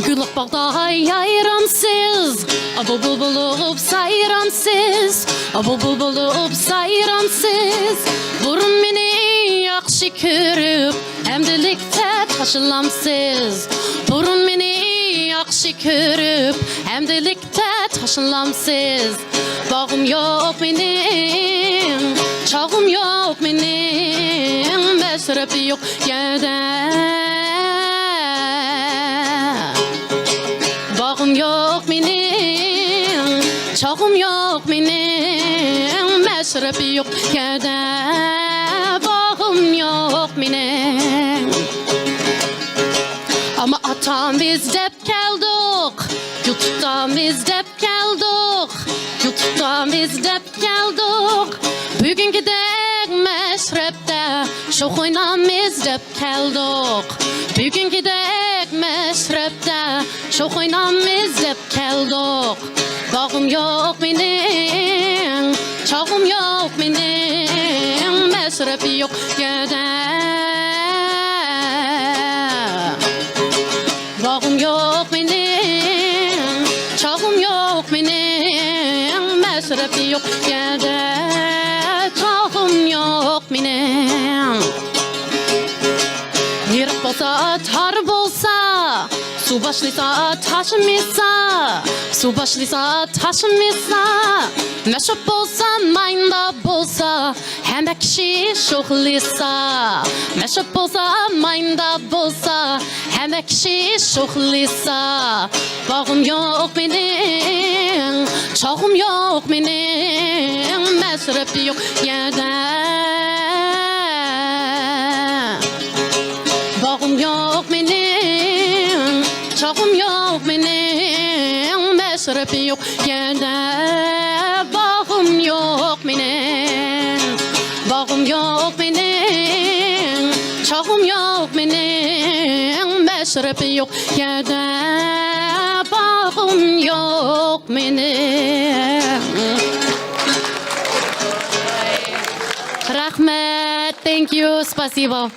Gülük bağda yayramsız, bulbul bulup sayramsız, bulbul bulup sayramsız. Burun meni yaxşı körüp, hemdelikte taşılamsız. Burun meni yaxşı körüp, hemdelikte taşılamsız. Bağım yok benim, çağım yok benim, mesrefi yok yerde. Bağım yok benim, çağım yok benim, mesrefi yok yerde. Bağım yok benim. Ama atam biz dep geldik, YouTube'dan biz dep geldik, YouTube'dan biz dep geldik. Bugün gidek meşrepte, şok oynamız dep geldik. Bugün gidek meşrepte, şok oynamız dep geldik. Bağım yok benim, çağım yok benim, meşrefi yok yerde. Bağım yok benim, çağım yok benim, mesrefi yok yerde. Çağım yok benim. Yırık bolsa, tar bolsa, su başlıysa, taşımıysa, su başlıysa, taşımıysa. Meşhur bolsa, mayında bolsa, hem de kişi şoklıysa. Meşhur bolsa, mayında bolsa, hem de kişi şoklıysa. Bağım yok benim, çağım yok benim, mesrefi yok yerde. Bağım yok benim, çağım yok benim, mesrefi yok yerde. Bağım yok benim, bağım yok benim, çağım yok benim, mesrefi yok yerde. Bağım yok benim. Rahmet, thank you, спасибо.